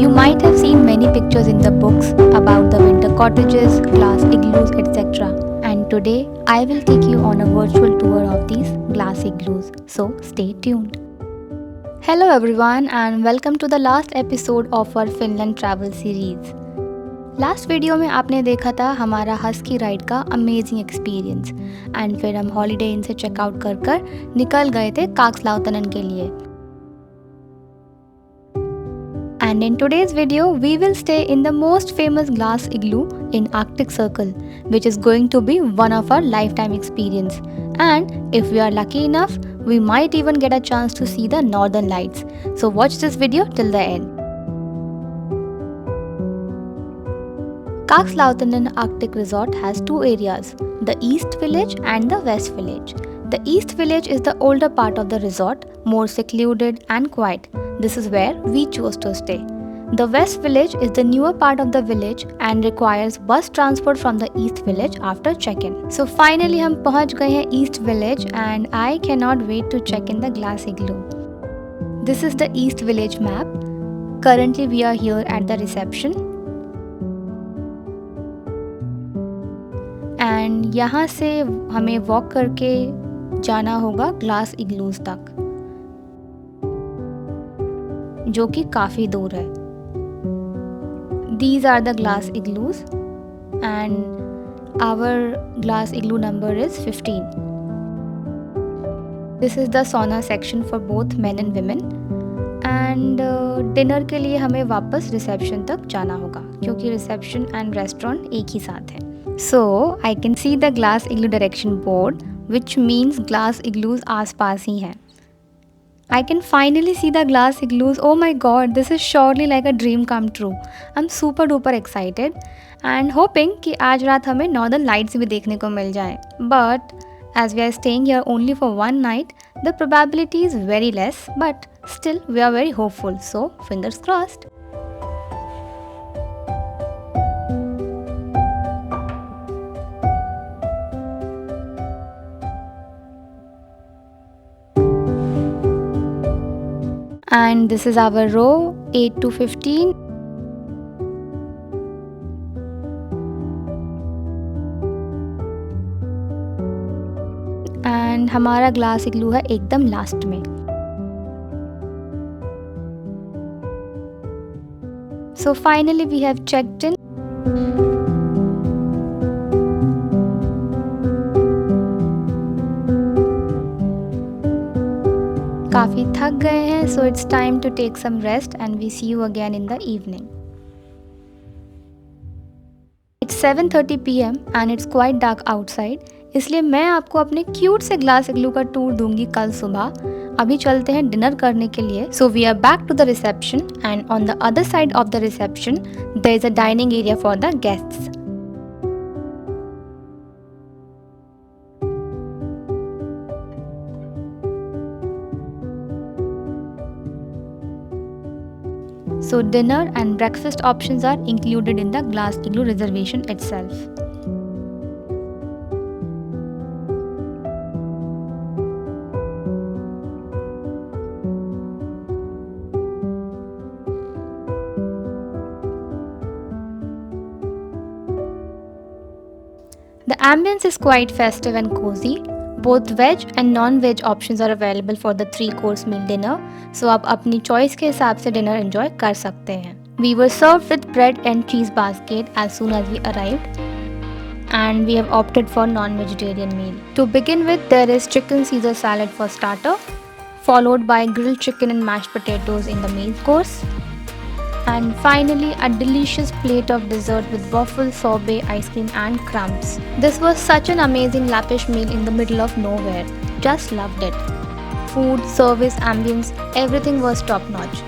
You might have seen many pictures in the books about the winter cottages, glass igloos, etc. And today I will take you on a virtual tour of these glass igloos. So stay tuned. Hello everyone and welcome to the last episode of our Finland Travel Series. Last video में आपने देखा था हमारा husky ride का amazing experience and फिर हम holiday इन से checkout कर निकल गए थे kakslauttanen के लिए. And in today's video, we will stay in the most famous glass igloo in Arctic Circle, which is going to be one of our lifetime experience. And if we are lucky enough, we might even get a chance to see the northern lights. So watch this video till the end. Kakslauttanen Arctic Resort has two areas, the East Village and the West Village. The East Village is the older part of the resort, more secluded and quiet. This is where we chose to stay. The West Village is the newer part of the village and requires bus transport from the East Village after check-in. So finally हम पहुंच गए हैं East Village and I cannot wait to check in the Glass Igloo. This is the East Village map. Currently we are here at the reception. And यहाँ से हमें walk करके जाना होगा ग्लास इग्लूज तक, जो कि काफ़ी दूर है. These are the glass igloos and our glass igloo number is 15. This is the sauna section for both men and women. And dinner के लिए हमें वापस रिसेप्शन तक जाना होगा क्योंकि रिसेप्शन एंड रेस्टोरेंट एक ही साथ है. So I can see the glass igloo direction board, which means glass igloos आसपास ही हैं. I can finally see the glass igloos. Oh my god, this is surely like a dream come true. I'm super duper excited and hoping कि आज रात हमें northern lights भी देखने को मिल जाए. But as we are staying here only for one night, the probability is very less. But still, we are very hopeful. So fingers crossed. And this is our row 8 to 15. And हमारा glass इग्लू है एकदम last में. So finally we have checked in. काफ़ी थक गए हैं, so it's time to take some rest and we see you again in the evening. It's 7:30 PM and it's quite dark outside, इसलिए मैं आपको अपने क्यूट से ग्लास इग्लू का टूर दूंगी कल सुबह. अभी चलते हैं डिनर करने के लिए. So we are back to the reception and on the other side of the reception there is a dining area for the guests. So dinner and breakfast options are included in the Glass Igloo reservation itself. The ambience is quite festive and cozy. Both veg and non-veg options are available for the 3-course meal dinner. So आप अपनी choice के हिसाब से dinner enjoy कर सकते हैं. We were served with bread and cheese basket as soon as we arrived. And we have opted for non-vegetarian meal. To begin with, there is chicken Caesar salad for starter, followed by grilled chicken and mashed potatoes in the main course. And finally, a delicious plate of dessert with waffle, sorbet, ice cream and crumbs. This was such an amazing Lappish meal in the middle of nowhere. Just loved it. Food, service, ambience, everything was top notch.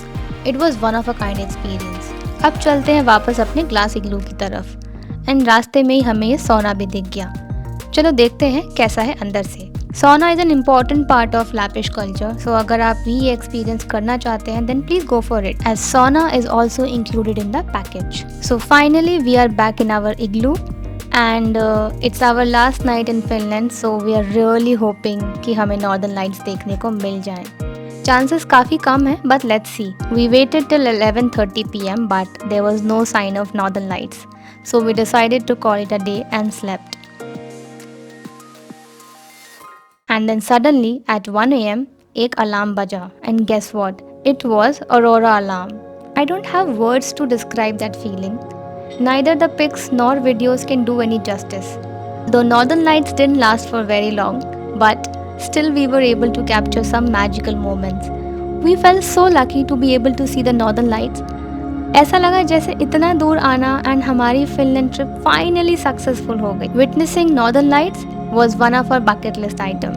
It was one of a kind experience. अब चलते हैं वापस अपने glass इग्लू की तरफ. And रास्ते में ही हमें ये सौना भी दिख गया. चलो देखते हैं कैसा है अंदर से. Sauna is an important part of Lappish culture, so अगर आप भी ये experience करना चाहते हैं then please go for it, as sauna is also included in the package. So finally we are back in our igloo and it's our last night in Finland, so we are really hoping कि हमें northern lights देखने को मिल जाएं. Chances काफ़ी कम है, but let's see. We waited till 11:30 p.m. but there was no sign of northern lights. So we decided to call it a day and slept. And then suddenly at 1 a.m. एक alarm बजा and guess what? It was aurora alarm. I don't have words to describe that feeling. Neither the pics nor videos can do any justice. Though northern lights didn't last for very long, but still we were able to capture some magical moments. We felt so lucky to be able to see the northern lights. ऐसा लगा जैसे इतना दूर आना and हमारी Finland trip finally successful हो गई. Witnessing northern lights was one of our bucket list item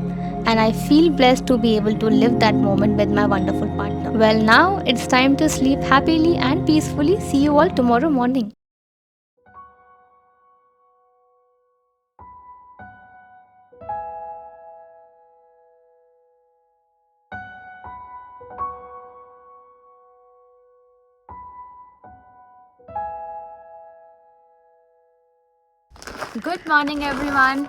and I feel blessed to be able to live that moment with my wonderful partner. Well, now it's time to sleep happily and peacefully. See you all tomorrow morning. Good morning everyone.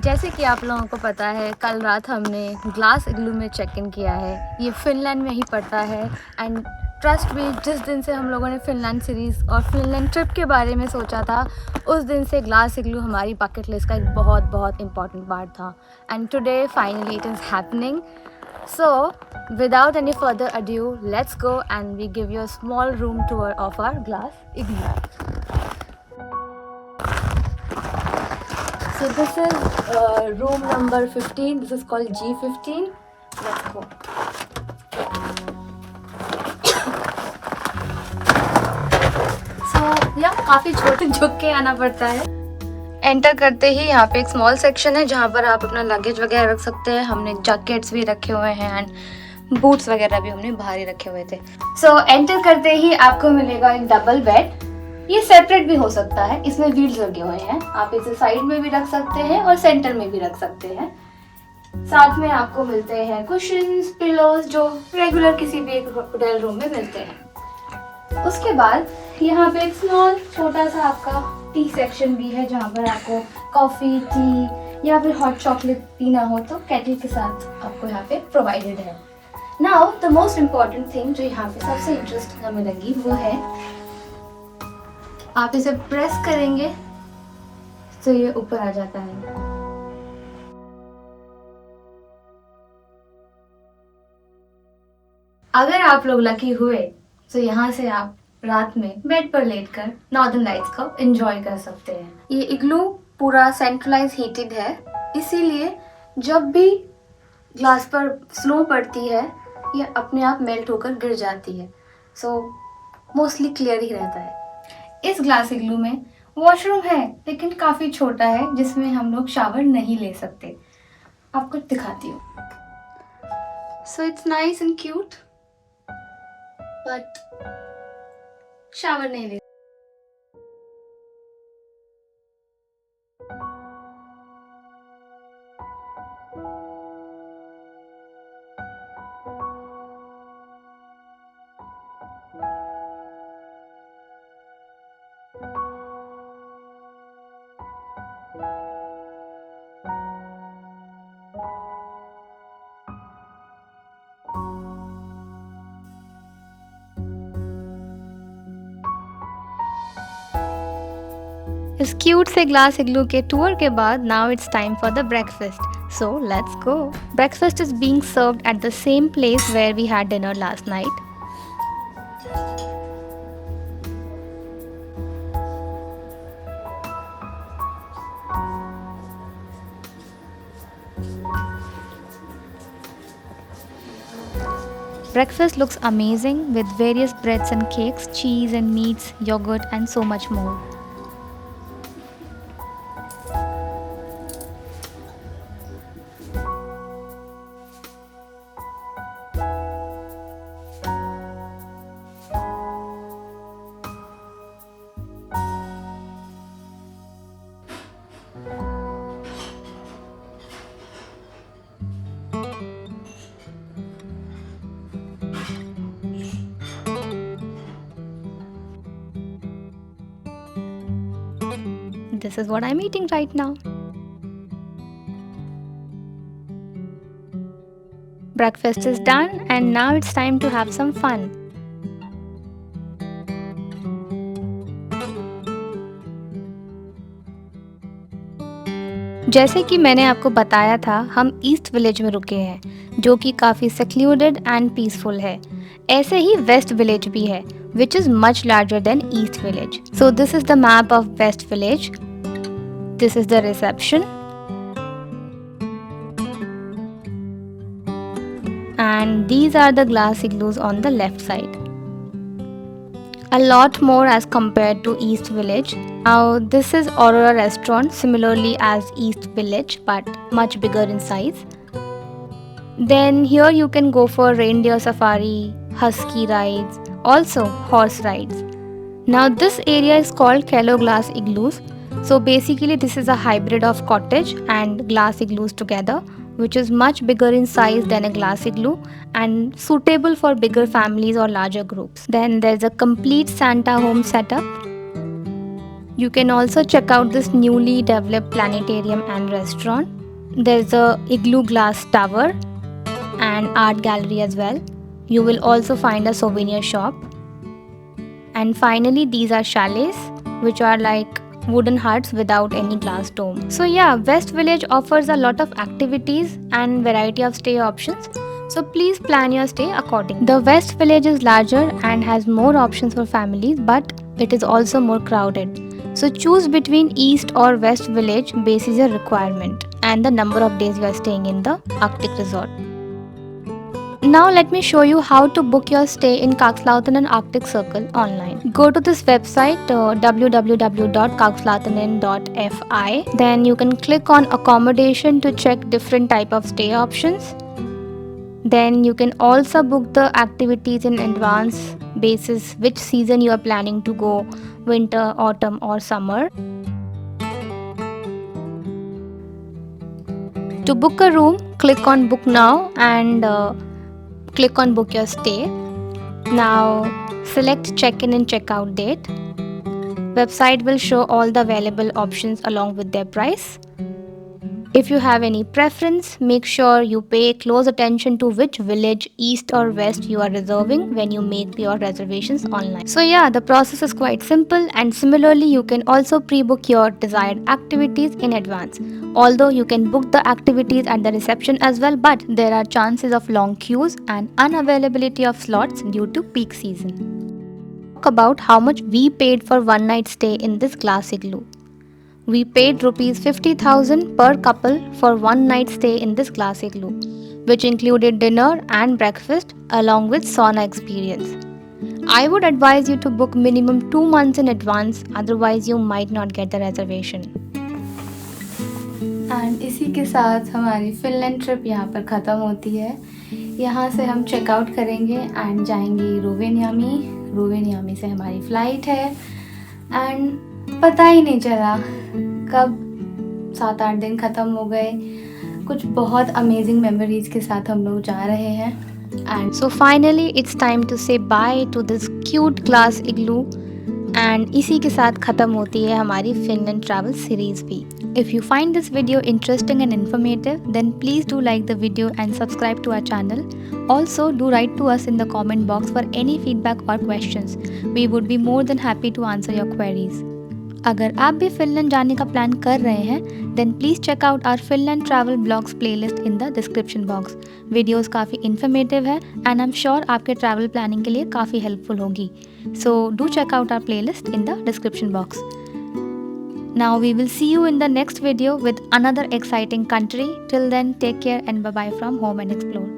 जैसे कि आप लोगों को पता है, कल रात हमने ग्लास इग्लू में चेक इन किया है. ये फिनलैंड में ही पड़ता है एंड ट्रस्ट मी, जिस दिन से हम लोगों ने फिनलैंड सीरीज़ और फिनलैंड ट्रिप के बारे में सोचा था, उस दिन से ग्लास इग्लू हमारी बकेट लिस्ट का एक बहुत बहुत इंपॉर्टेंट पार्ट था. And today finally it is happening. So without any further ado, let's go and we give you a small room tour of our glass igloo. So this is room number 15. This is called G15. Let's go. So yeah, काफ़ी छोटे झुक के आना पड़ता है. Enter करते ही यहाँ पे एक स्मॉल सेक्शन है जहाँ पर आप अपना लगेज वगैरह रख सकते हैं. हमने जैकेट्स भी रखे हुए हैं एंड बूट्स वगैरह भी हमने बाहर ही रखे हुए थे. सो एंटर करते ही आपको मिलेगा एक डबल बेड. ये सेपरेट भी हो सकता है, इसमें व्हील्स लगे हुए हैं. आप इसे साइड में भी रख सकते हैं और सेंटर में भी रख सकते हैं. साथ में आपको मिलते हैं कुशन्स, पिलोज, जो रेगुलर किसी भी एक होटल रूम में मिलते हैं. उसके बाद यहाँ पे एक स्मॉल छोटा सा आपका टी सेक्शन भी है जहाँ पर आपको कॉफ़ी, टी या फिर हॉट चॉकलेट पीना हो तो केटल के साथ आपको यहाँ पे प्रोवाइडेड है. Now the most important thing जो यहाँ पे सबसे इंटरेस्टिंग हमें लगी वो है, आप इसे प्रेस करेंगे तो ये ऊपर आ जाता है. अगर आप लोग लकी हुए तो यहाँ से आप रात में बेड पर लेटकर नॉर्दर्न लाइट्स को एंजॉय कर सकते हैं. ये इग्लू पूरा सेंट्रलाइज हीटेड है, इसीलिए जब भी ग्लास पर स्नो पड़ती है ये अपने आप मेल्ट होकर गिर जाती है. सो मोस्टली क्लियर ही रहता है. इस ग्लास इग्लू में वॉशरूम है लेकिन काफ़ी छोटा है जिसमें हम लोग शावर नहीं ले सकते. आपको दिखाती हूँ. So it's nice and cute but shower नहीं ले. इस क्यूट से ग्लास इग्लू के टूर के बाद now it's time for the breakfast. So let's go. Breakfast is being served at the same place where we had dinner last night. Breakfast looks amazing with various breads and cakes, cheese and meats, yogurt and so much more. This is what I'm eating right now. Breakfast is done and now it's time to have some fun. जैसे कि मैंने आपको बताया था, हम east village में रुके हैं, जो कि काफ़ी सेक्लूडेड एंड पीसफुल है। ऐसे ही वेस्ट विलेज भी है, which is much larger than East Village. So this is the map of West Village. This is the reception and these are the glass igloos on the left side. A lot more as compared to East Village. Now this is Aurora restaurant, similarly as East Village but much bigger in size. Then here you can go for reindeer safari, husky rides, also horse rides. Now this area is called Kelo Glass Igloos. So basically this is a hybrid of cottage and glass igloos together, which is much bigger in size than a glass igloo and suitable for bigger families or larger groups. Then there's a complete Santa home setup. You can also check out this newly developed planetarium and restaurant. There's a igloo glass tower and art gallery as well. You will also find a souvenir shop. And finally these are chalets, which are like wooden huts without any glass dome. So yeah, West Village offers a lot of activities and variety of stay options. So please plan your stay accordingly. The West Village is larger and has more options for families, but it is also more crowded. So choose between East or West Village basis your requirement and the number of days you are staying in the Arctic resort. Now let me show you how to book your stay in Kakslauttanen Arctic Circle online. Go to this website www.kakslauttanen.fi. Then you can click on accommodation to check different type of stay options. Then you can also book the activities in advance basis which season you are planning to go, winter, autumn or summer. To book a room, click on book now and click on book your stay. Now select check-in and check-out date. Website will show all the available options along with their price. If you have any preference, make sure you pay close attention to which village, east or west you are reserving when you make your reservations online. So yeah, the process is quite simple, and similarly you can also pre-book your desired activities in advance. Although you can book the activities at the reception as well, but there are chances of long queues and unavailability of slots due to peak season. Talk about how much we paid for one night stay in this glass igloo. We paid rupees 50,000 per couple for one night stay in this glass igloo, which included dinner and breakfast along with sauna experience. I would advise you to book minimum 2 months in advance, otherwise you might not get the reservation. And इसी के साथ हमारी Finland trip यहाँ पर ख़त्म होती है। यहाँ से हम चेकआउट करेंगे एंड जाएंगे रोवेनियामी। रोवेनियामी से हमारी फ़्लाइट है एंड पता ही नहीं चला कब 7-8 दिन ख़त्म हो गए। कुछ बहुत अमेजिंग मेमोरीज़ के साथ हम लोग जा रहे हैं। And so finally it's time to say bye to this cute glass igloo. एंड इसी के साथ ख़त्म होती है हमारी फिनलैंड ट्रैवल सीरीज़ भी। If you find this video interesting and informative, then please do like the video and subscribe to our channel. Also, do write to us in the comment box for any feedback or questions. We would be more than happy to answer your queries. अगर आप भी Finland जाने का plan कर रहे हैं, then please check out our Finland Travel Blogs playlist in the description box. Videos काफ़ी informative है and I'm sure आपके travel planning के लिए काफ़ी helpful होगी. So do check out our playlist in the description box. Now we will see you in the next video with another exciting country. Till then, take care and bye bye from Home and Explore.